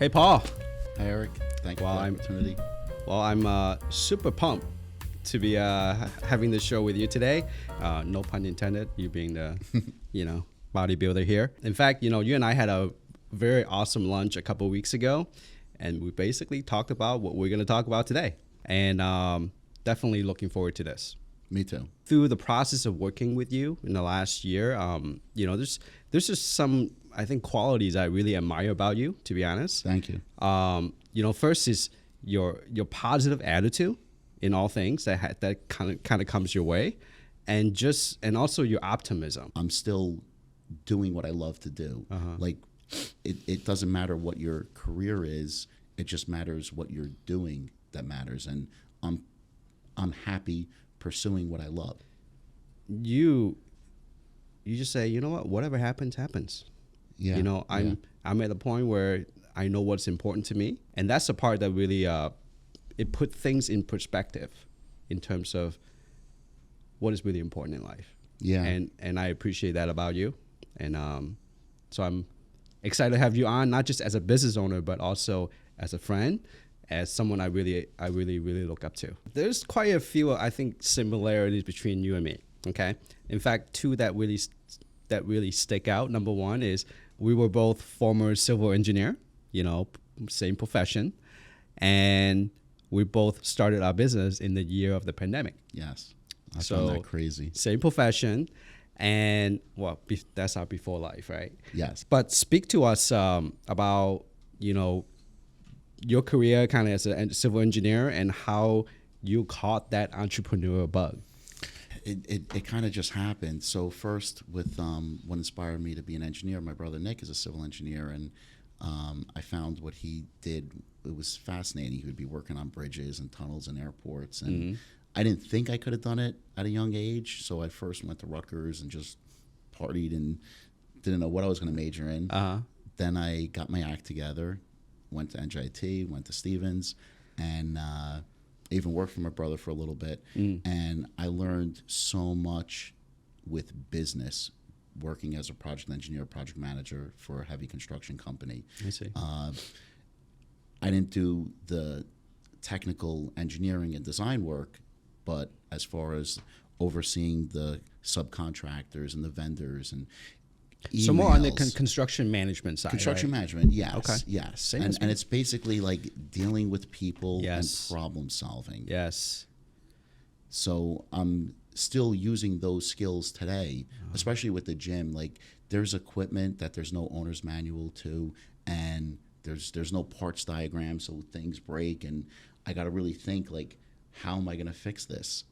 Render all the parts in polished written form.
Hey, Paul. Hi, Eric. Thank you for the opportunity. I'm super pumped to be having this show with you today. No pun intended, you being the, bodybuilder here. In fact, you and I had a very awesome lunch a couple of weeks ago, and we basically talked about what we're going to talk about today. And definitely looking forward to this. Me too. Through the process of working with you in the last year, there's just some, I think, qualities I really admire about you, to be honest. Thank you. First is your positive attitude in all things that kind of comes your way, and also your optimism. I'm still doing what I love to do. Like it doesn't matter what your career is; it just matters what you're doing that matters, and I'm happy pursuing what I love. You just say, you know what, whatever happens, happens. Yeah. I'm at a point where I know what's important to me, and that's the part that really it put things in perspective in terms of what is really important in life. Yeah. And I appreciate that about you, and so I'm excited to have you on, not just as a business owner, but also as a friend, as someone I really look up to. There's quite a few, I think, similarities between you and me. Okay, in fact, two that really stick out. Number one is we were both former civil engineer, same profession, and we both started our business in the year of the pandemic. Yes, I found that crazy. Same profession, and that's our before life, right? Yes. But speak to us about your career kind of as a civil engineer and how you caught that entrepreneurial bug. It kind of just happened. So first, with what inspired me to be an engineer, my brother Nick is a civil engineer, and I found what he did. It was fascinating. He would be working on bridges and tunnels and airports, and I didn't think I could have done it at a young age. So I first went to Rutgers and just partied and didn't know what I was going to major in. Then I got my act together, went to NJIT, went to Stevens, and even worked for my brother for a little bit. And I learned so much with business, working as a project engineer, project manager for a heavy construction company. I see. I didn't do the technical engineering and design work, but as far as overseeing the subcontractors and the vendors and emails. So more on the construction management side. Construction right? management, yes. Okay. Yes. And it's basically like dealing with people and problem solving. Yes. So I'm still using those skills today, especially with the gym. Like there's equipment that there's no owner's manual to, and there's no parts diagram, so things break, and I got to really think like, how am I going to fix this?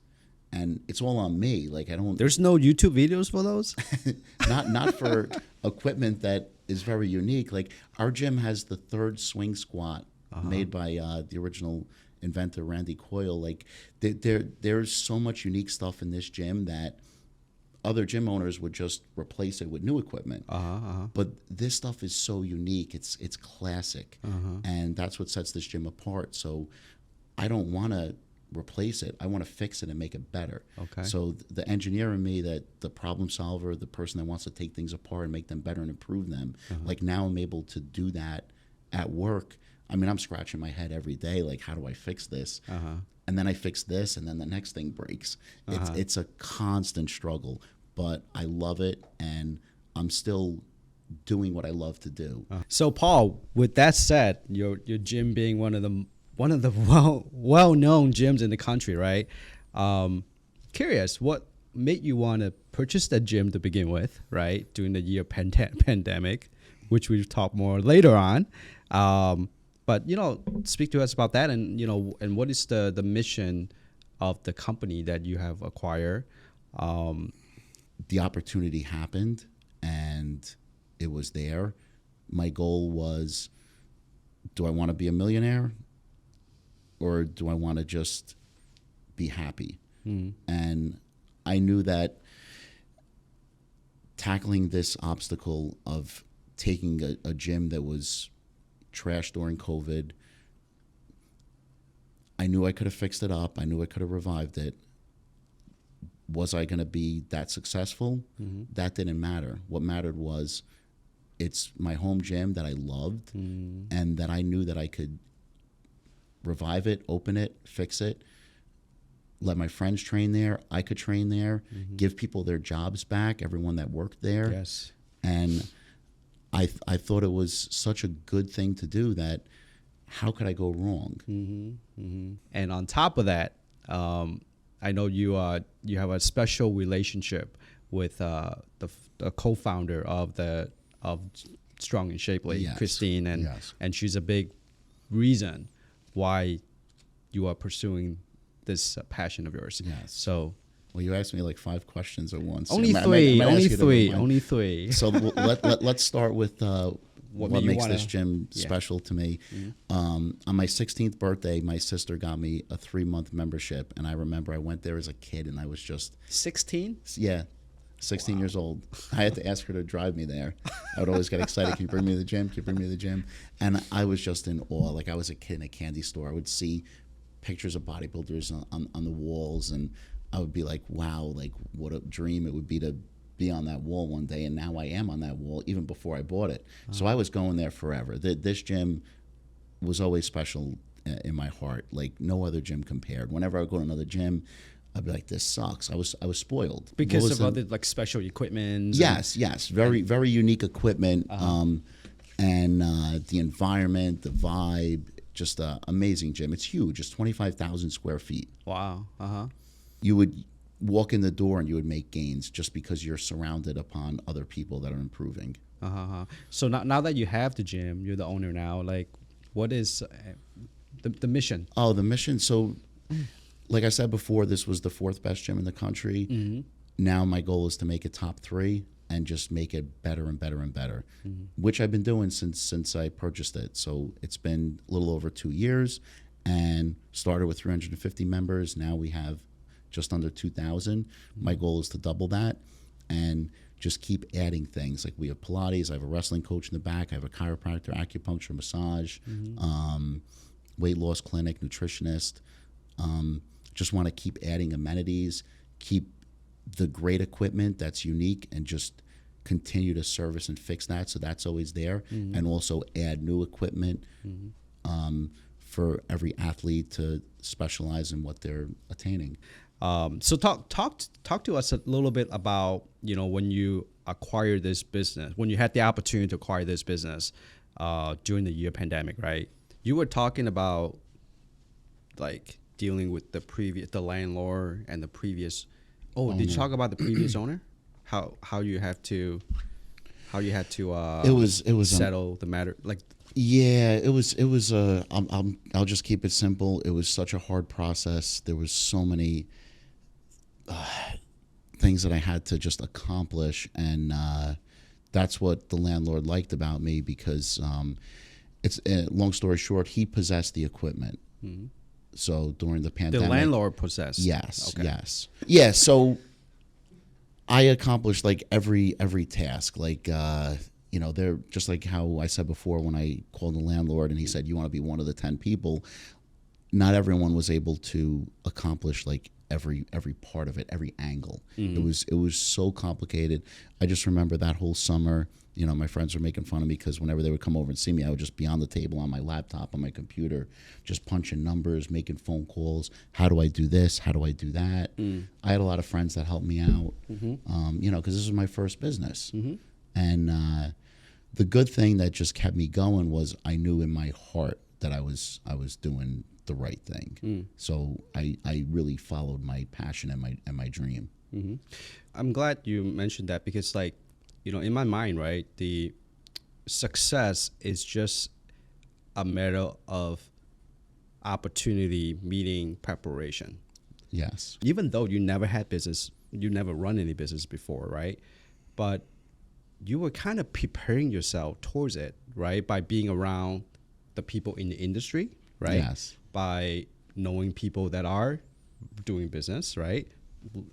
And it's all on me. Like There's no YouTube videos for those? not for equipment that is very unique. Like our gym has the third swing squat made by the original inventor Randy Coyle. Like there's so much unique stuff in this gym that other gym owners would just replace it with new equipment. But this stuff is so unique. It's classic, and that's what sets this gym apart. So I don't want to replace it. I want to fix it and make it better. Okay. So the engineer in me, that the problem solver, the person that wants to take things apart and make them better and improve them, like now I'm able to do that at work. I mean, I'm scratching my head every day, like, how do I fix this? And then I fix this, and then the next thing breaks. It's a constant struggle, but I love it, and I'm still doing what I love to do. So, Paul, with that said, your gym being one of the well-known gyms in the country, right? Curious, what made you want to purchase that gym to begin with, right? During the year pandemic, which we'll talk more later on. But speak to us about that, and and what is the mission of the company that you have acquired? The opportunity happened, and it was there. My goal was, do I want to be a millionaire? Or do I want to just be happy? And I knew that tackling this obstacle of taking a gym that was trashed during COVID, I knew I could have fixed it up. I knew I could have revived it. Was I going to be that successful? That didn't matter. What mattered was it's my home gym that I loved, and that I knew that I could revive it, open it, fix it, let my friends train there. I could train there, give people their jobs back, everyone that worked there. Yes. And I thought it was such a good thing to do that how could I go wrong? And on top of that, I know you have a special relationship with the co-founder of Strong and Shapely, Yes. Christine, and Yes. and she's a big reason why you are pursuing this passion of yours. Yes. So Well, you asked me like 5 questions at once. only I might three, ask only you to three, remind- only three. So let's start with what made you makes wanna- this gym special to me. On my 16th birthday, my sister got me a 3-month membership, and I remember I went there as a kid, and I was just 16. 16 years old. I had to ask her to drive me there. I would always get excited. Can you bring me to the gym? Can you bring me to the gym? And I was just in awe. Like I was a kid in a candy store. I would see pictures of bodybuilders on the walls, and I would be like, wow, like what a dream it would be to be on that wall one day. And now I am on that wall even before I bought it. So I was going there forever. This gym was always special in my heart. Like no other gym compared. Whenever I would go to another gym, I'd be like, this sucks. I was spoiled. Because What of was other like special equipment. Yes, very unique equipment, and the environment, the vibe, just an amazing gym. It's huge. It's 25,000 square feet. Wow. You would walk in the door and you would make gains just because you're surrounded upon other people that are improving. So now that you have the gym, you're the owner now. Like, what is the mission? Oh, the mission. So, like I said before, this was the 4th best gym in the country. Now my goal is to make it top 3 and just make it better and better and better, which I've been doing since I purchased it. So it's been a little over 2 years, and started with 350 members. Now we have just under 2,000. My goal is to double that and just keep adding things. Like we have Pilates, I have a wrestling coach in the back, I have a chiropractor, acupuncture, massage, weight loss clinic, nutritionist. Just want to keep adding amenities, keep the great equipment that's unique, and just continue to service and fix that, so that's always there, and also add new equipment for every athlete to specialize in what they're attaining. So talk to us a little bit about, when you acquired this business, when you had the opportunity to acquire this business during the year pandemic, right? You were talking about like dealing with the landlord and the previous. Oh, did you talk about the previous owner? How you had to It was settle the matter, like. Yeah, it was I'll just keep it simple. It was such a hard process. There was so many things that I had to just accomplish, and that's what the landlord liked about me, because it's long story short, he possessed the equipment. So during the pandemic, The landlord possessed. yes, Okay. yes, yeah. So I accomplished like every task. Like they're just like how I said before when I called the landlord and he said, "You want to be one of the 10 people?" Not everyone was able to accomplish like every part of it, every angle. It was so complicated. I just remember that whole summer. My friends were making fun of me because whenever they would come over and see me, I would just be on the table on my laptop, on my computer, just punching numbers, making phone calls. How do I do this? How do I do that? I had a lot of friends that helped me out, because this was my first business. And the good thing that just kept me going was I knew in my heart that I was doing the right thing. So I really followed my passion and my dream. I'm glad you mentioned that, because in my mind, right, the success is just a matter of opportunity meeting preparation. Yes. Even though you never had business, you never run any business before, right? But you were kind of preparing yourself towards it, right? By being around the people in the industry, right? Yes. By knowing people that are doing business, right?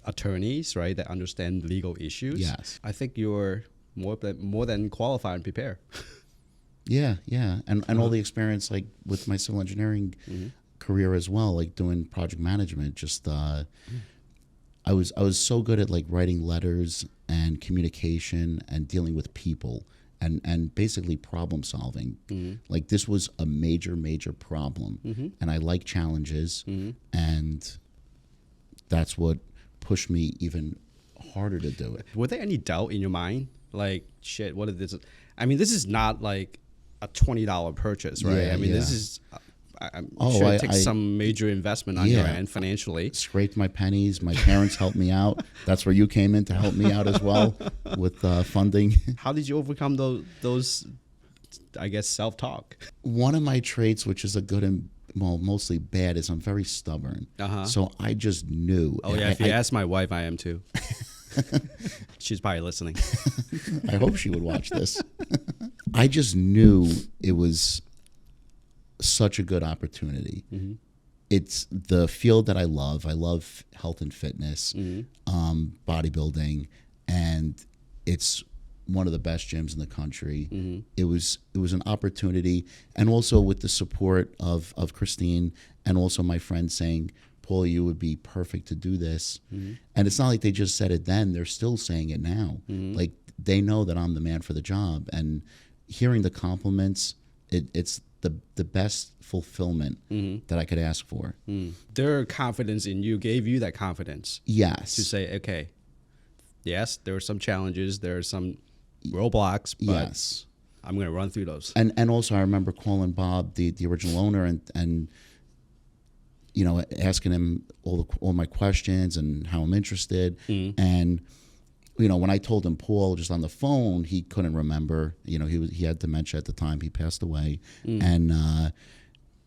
Attorneys, right, that understand legal issues. Yes. I think you're more than qualified and prepared. Yeah. And all the experience like with my civil engineering career as well, like doing project management, just I was so good at like writing letters and communication and dealing with people. and basically problem solving. Like this was a major problem, and I like challenges, and that's what pushed me even harder to do it. Were there any doubt in your mind? Like, shit, what is this? I mean, this is not like a $20 purchase, right? Yeah, I mean, yeah. this is, I'm sure it takes some major investment on your end financially. Scraped my pennies. My parents helped me out. That's where you came in to help me out as well with funding. How did you overcome those I guess, self-talk? One of my traits, which is a good and mostly bad, is I'm very stubborn. So I just knew. Oh yeah, if you ask my wife, I am too. She's probably listening. I hope she would watch this. I just knew it was such a good opportunity. It's the field that I love. I love health and fitness, bodybuilding, and it's one of the best gyms in the country. It was an opportunity, and also with the support of Christine and also my friend saying, Paul, you would be perfect to do this. And it's not like they just said it then, they're still saying it now. Like they know that I'm the man for the job, and hearing the compliments, it's the best fulfillment that I could ask for. Their confidence in you gave you that confidence. Yes. To say, okay, yes, there are some challenges, there are some roadblocks, but yes, I'm going to run through those. And also I remember calling Bob, the original owner, and you know, asking him all my questions and how I'm interested. And you know, when I told him Paul just on the phone, he couldn't remember. You know, he had dementia at the time. He passed away, and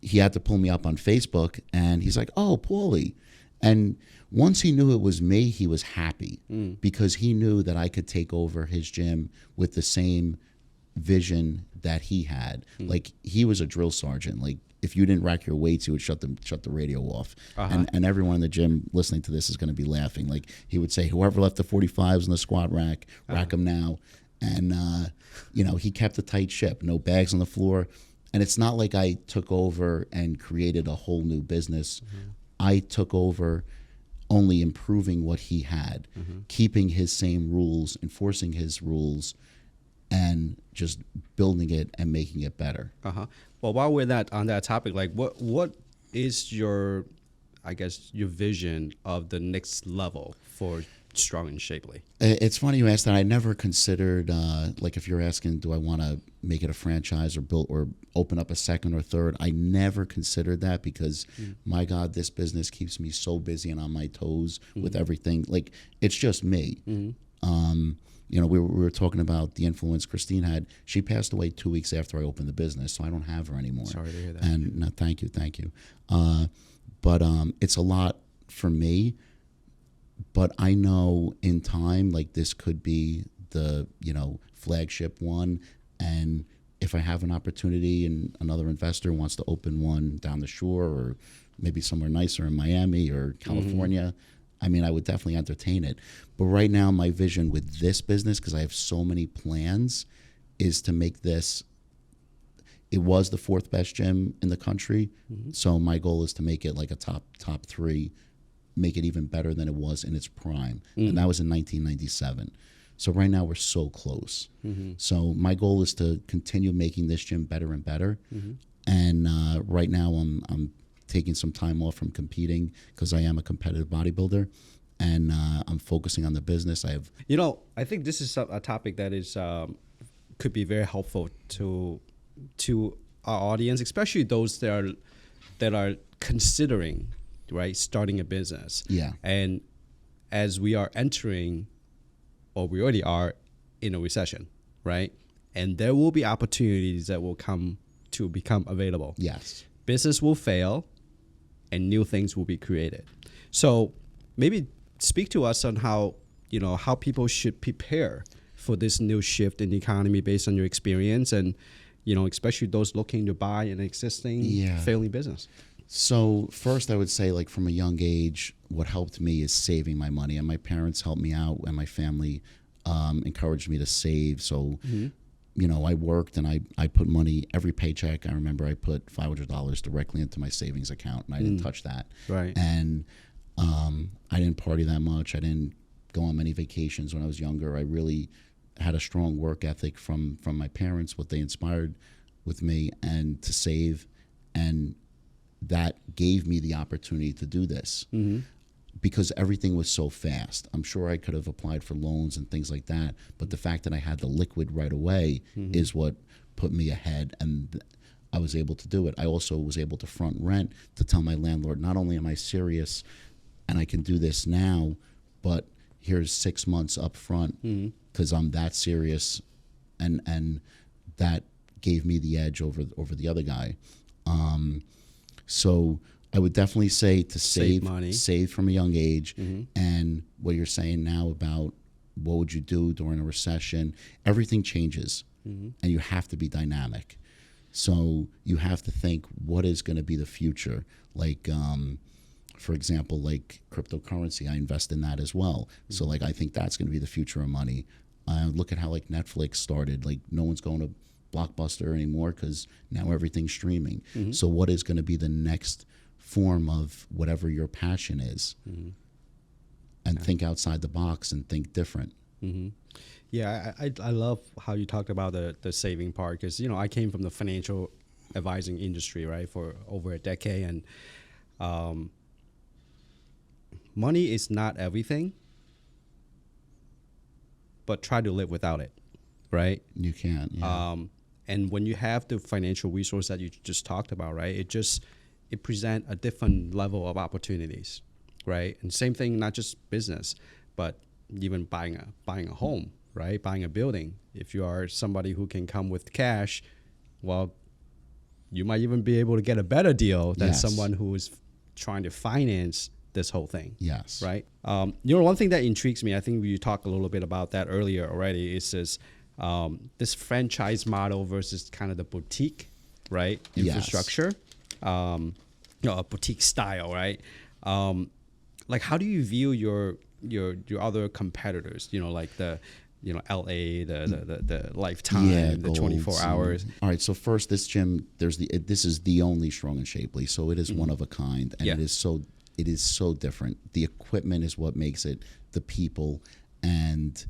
he had to pull me up on Facebook. And he's like, "Oh, Paulie." And once he knew it was me, he was happy because he knew that I could take over his gym with the same vision that he had. Like he was a drill sergeant. Like if you didn't rack your weights, he would shut the radio off. And everyone in the gym listening to this is going to be laughing. Like he would say, whoever left the 45s in the squat rack, rack them now. And you know, he kept a tight ship, no bags on the floor. And it's not like I took over and created a whole new business. I took over only improving what he had, keeping his same rules, enforcing his rules, and just building it and making it better. Well, while we're on that topic, like what is your, I guess, your vision of the next level for Strong and Shapely? It's funny you asked that. I never considered, like if you're asking, do I want to make it a franchise or build or open up a second or third? I never considered that because, my God, this business keeps me so busy and on my toes with everything. Like it's just me. You know, we were talking about the influence Christine had. She passed away 2 weeks after I opened the business, so I don't have her anymore. Sorry to hear that. And no, thank you. But it's a lot for me. But I know in time, like this could be the, you know, flagship one. And if I have an opportunity and another investor wants to open one down the shore or maybe somewhere nicer in Miami or California, I mean, I would definitely entertain it. But right now, my vision with this business, because I have so many plans, is to make this, it was the 4th best gym in the country. So my goal is to make it like a top 3, make it even better than it was in its prime. And that was in 1997. So right now we're so close. So my goal is to continue making this gym better and better. And right now I'm taking some time off from competing because I am a competitive bodybuilder, and I'm focusing on the business. You know, I think this is a topic that is could be very helpful to our audience, especially those that are considering, right, starting a business. Yeah. And as we are entering, or we already are, in a recession, right? And there will be opportunities that will come to become available. Yes. Business will fail and new things will be created. So maybe speak to us on how people should prepare for this new shift in the economy based on your experience, and, you know, especially those looking to buy an existing failing business. So first I would say, like, from a young age, what helped me is saving my money, and my parents helped me out, and my family encouraged me to save. So, you know, I worked and I put money, every paycheck, I remember I put $500 directly into my savings account, and I didn't touch that. Right. And I didn't party that much. I didn't go on many vacations when I was younger. I really had a strong work ethic from my parents, what they inspired with me, and to save, and that gave me the opportunity to do this. Because everything was so fast. I'm sure I could have applied for loans and things like that, but the fact that I had the liquid right away is what put me ahead, and I was able to do it. I also was able to front rent to tell my landlord, not only am I serious and I can do this now, but here's 6 months up front because I'm that serious, and that gave me the edge over the other guy. So I would definitely say to save money, save from a young age. And what you're saying now about what would you do during a recession, everything changes, and you have to be dynamic. So you have to think, what is going to be the future? Like, for example, like cryptocurrency, I invest in that as well. So like, I think that's going to be the future of money. Look at how like Netflix started. Like, no one's going to Blockbuster anymore because now everything's streaming. So what is going to be the next form of whatever your passion is? And think outside the box and think different. Yeah, I love how you talked about the saving part, because, you know, I came from the financial advising industry, right, for over a decade, and money is not everything, but try to live without it, right? You can't. Yeah. And when you have the financial resource that you just talked about, right, it presents a different level of opportunities, right? And same thing, not just business, but even buying a home, right? Buying a building. If you are somebody who can come with cash, well, you might even be able to get a better deal than someone who is trying to finance this whole thing. Yes. Right? You know, one thing that intrigues me, I think you talked a little bit about that earlier already, is this franchise model versus kind of the boutique, right? Infrastructure, you know, a boutique style, right? Like, how do you view your other competitors? You know, like the, you know, LA, the Lifetime, the 24 hours. All right. So first, this gym, this is the only Strong and Shapely. So it is one of a kind, and it is so different. The equipment is what makes it. The people, and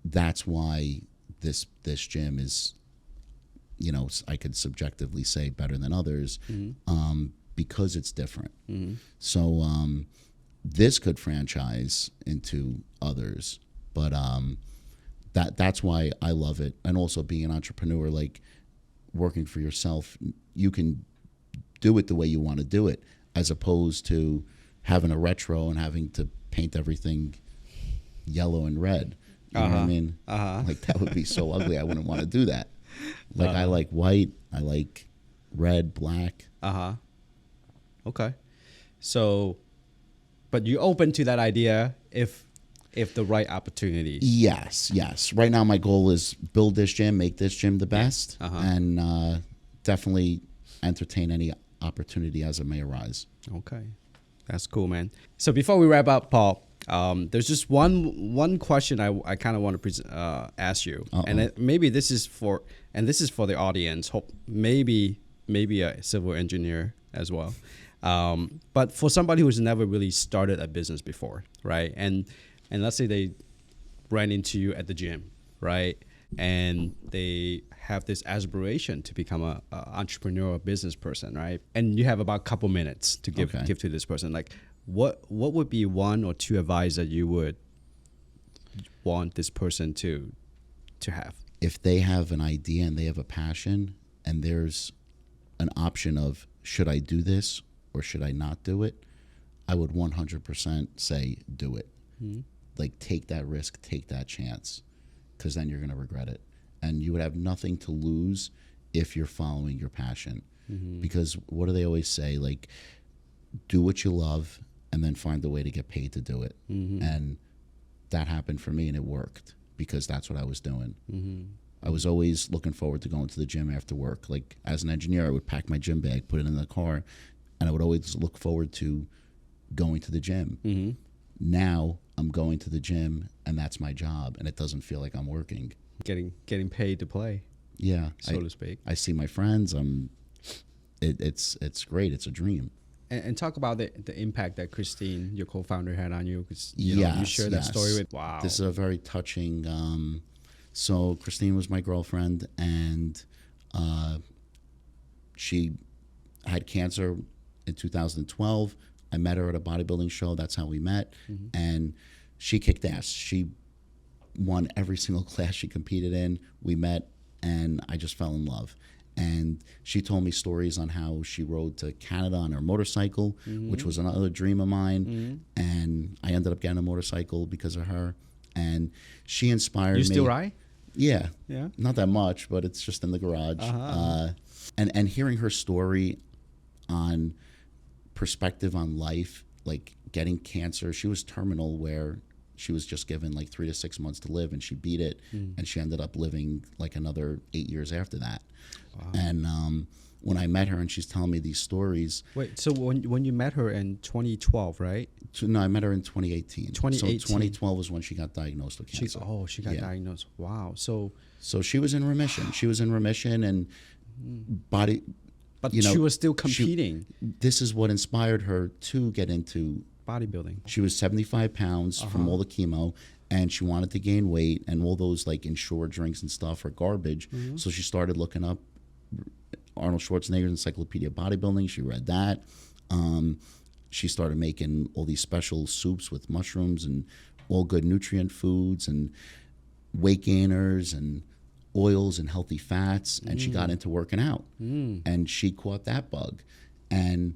that's why this gym is, you know, I could subjectively say better than others, because it's different. So this could franchise into others, but that's why I love it. And also being an entrepreneur, like working for yourself, you can do it the way you want to do it, as opposed to having a retro and having to paint everything yellow and red. You know what I mean? Like, that would be so ugly. I wouldn't want to do that. Like, I like white. I like red, black. Okay. So, but you open to that idea if the right opportunity. Yes. Right now, my goal is build this gym, make this gym the best, and definitely entertain any opportunity as it may arise. Okay. That's cool, man. So before we wrap up, Paul, there's just one question I kind of want to ask you, and maybe this is for the audience. Hope maybe a civil engineer as well, but for somebody who's never really started a business before, right? And let's say they ran into you at the gym, right? And they have this aspiration to become a entrepreneurial business person, right? And you have about a couple minutes to give to this person. Like, what would be one or two advice that you would want this person to have? If they have an idea and they have a passion, and there's an option of, should I do this or should I not do it, I would 100% say do it. Like, take that risk, take that chance, because then you're going to regret it. And you would have nothing to lose if you're following your passion. Because what do they always say? Like, do what you love and then find a way to get paid to do it. And that happened for me, and it worked because that's what I was doing. I was always looking forward to going to the gym after work. Like, as an engineer, I would pack my gym bag, put it in the car, and I would always look forward to going to the gym. Now I'm going to the gym, and that's my job, and it doesn't feel like I'm working. Getting paid to play. Yeah, so to speak. I see my friends. It's great. It's a dream. And talk about the impact that Christine, your co-founder, had on you, because you share that story with. Wow, this is a very touching. So Christine was my girlfriend, and she had cancer in 2012. I met her at a bodybuilding show. That's how we met, and she kicked ass. She won every single class she competed in. We met, and I just fell in love. And she told me stories on how she rode to Canada on her motorcycle, which was another dream of mine. And I ended up getting a motorcycle because of her. And she inspired me. You still ride? Yeah. Yeah. Not that much, but it's just in the garage. And hearing her story on perspective on life, like getting cancer, she was terminal, where she was just given like 3 to 6 months to live, and she beat it. And she ended up living like another 8 years after that. Wow. And when I met her and she's telling me these stories. Wait, so when you met her in 2012, right? No, I met her in 2018. 2018. So 2012 was when she got diagnosed with cancer. She got diagnosed. Wow. So she was in remission. She was in remission, and body. But she was still competing. This is what inspired her to get into bodybuilding. She was 75 pounds from all the chemo, and she wanted to gain weight, and all those like Ensure drinks and stuff are garbage. So she started looking up Arnold Schwarzenegger's Encyclopedia of Bodybuilding. She read that. She started making all these special soups with mushrooms and all good nutrient foods and weight gainers and oils and healthy fats. And she got into working out, and she caught that bug. And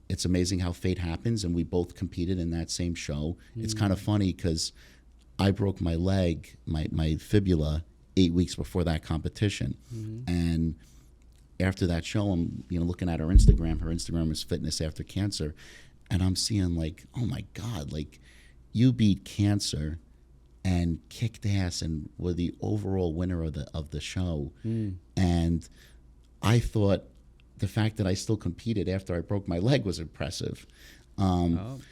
it's amazing how fate happens, and we both competed in that same show. It's kind of funny because I broke my leg, my fibula, 8 weeks before that competition. And after that show, I'm looking at her Instagram. Her Instagram is Fitness After Cancer, and I'm seeing like, oh my God, like you beat cancer and kicked ass and were the overall winner of the show. And I thought the fact that I still competed after I broke my leg was impressive.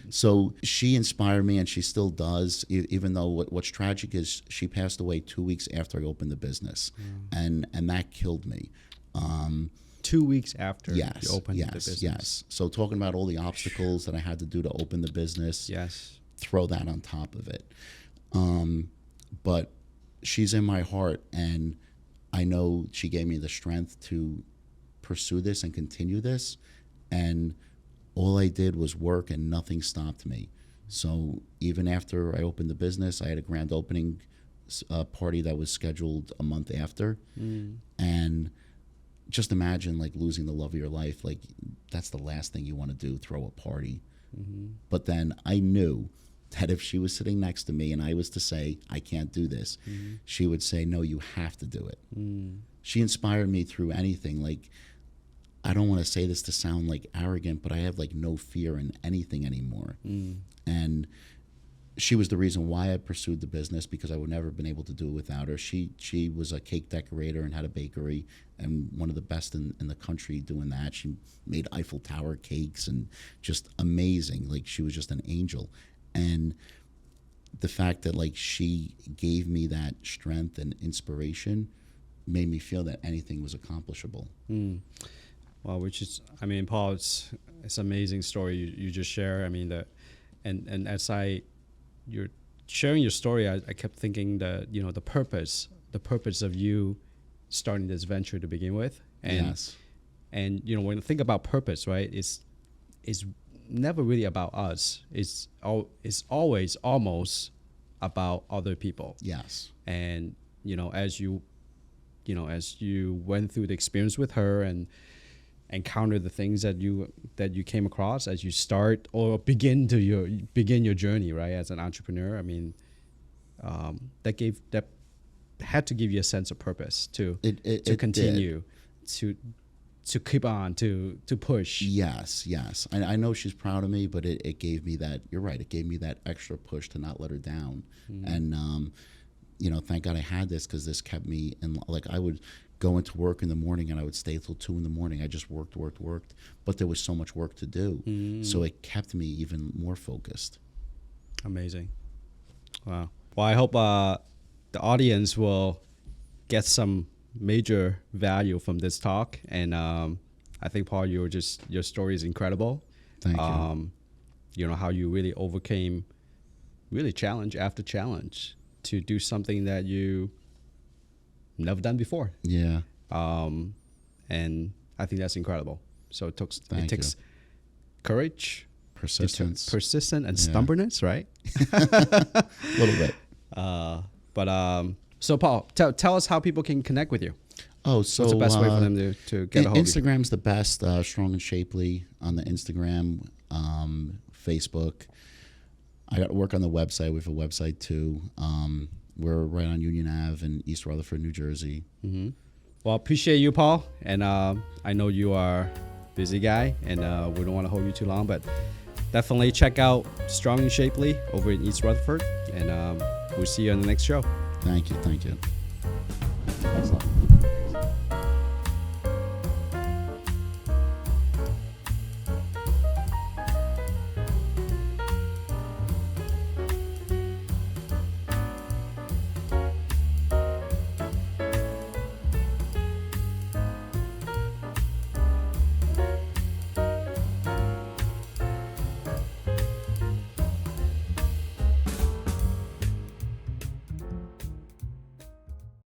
So she inspired me, and she still does, even though what's tragic is she passed away 2 weeks after I opened the business. And that killed me. 2 weeks after you opened the business. Yes. So talking about all the obstacles that I had to do to open the business, throw that on top of it. But she's in my heart, and I know she gave me the strength to pursue this and continue this. And all I did was work, and nothing stopped me. So even after I opened the business, I had a grand opening party that was scheduled a month after. And just imagine like losing the love of your life. Like that's the last thing you want to do, throw a party. But then I knew that if she was sitting next to me and I was to say, I can't do this, she would say, no, you have to do it. She inspired me through anything. Like, I don't want to say this to sound like arrogant, but I have like no fear in anything anymore. And she was the reason why I pursued the business, because I would never have been able to do it without her. She was a cake decorator and had a bakery, and one of the best in the country doing that. She made Eiffel Tower cakes and just amazing. Like she was just an angel. And the fact that like she gave me that strength and inspiration made me feel that anything was accomplishable. Well, which is, I mean, Paul, it's an amazing story you just share. I mean, and as you're sharing your story, I kept thinking that, the purpose of you starting this venture to begin with. And, and when you think about purpose, right, it's never really about us. It's always almost about other people. Yes. And, as you went through the experience with her and encounter the things that you came across as you start or begin your journey, right, as an entrepreneur. I mean, that had to give you a sense of purpose to continue, to keep on, to push. Yes. I know she's proud of me, but it gave me that. You're right. It gave me that extra push to not let her down. And thank God I had this, because this kept me in. Like I would go into work in the morning and I would stay till 2 a.m. I just worked, but there was so much work to do. So it kept me even more focused. Amazing. Wow. Well, I hope the audience will get some major value from this talk. And I think, Paul, your story is incredible. Thank you. You know, how you really overcame really challenge after challenge to do something that you never done before. Yeah. And I think that's incredible. So it Thank takes you. courage, Persistence. persistence, and Yeah. stubbornness, right? A little bit. So Paul, tell us how people can connect with you. Oh, so What's the best way for them to get a hold of you? Instagram's the best. Strong and Shapely on the Instagram, Facebook. I got to work on the website. We have a website too. We're right on Union Ave in East Rutherford, New Jersey. Mm-hmm. Well, appreciate you, Paul. And I know you are a busy guy, and we don't want to hold you too long, but definitely check out Strong and Shapely over in East Rutherford, and we'll see you on the next show. Thank you. Thank you. Excellent.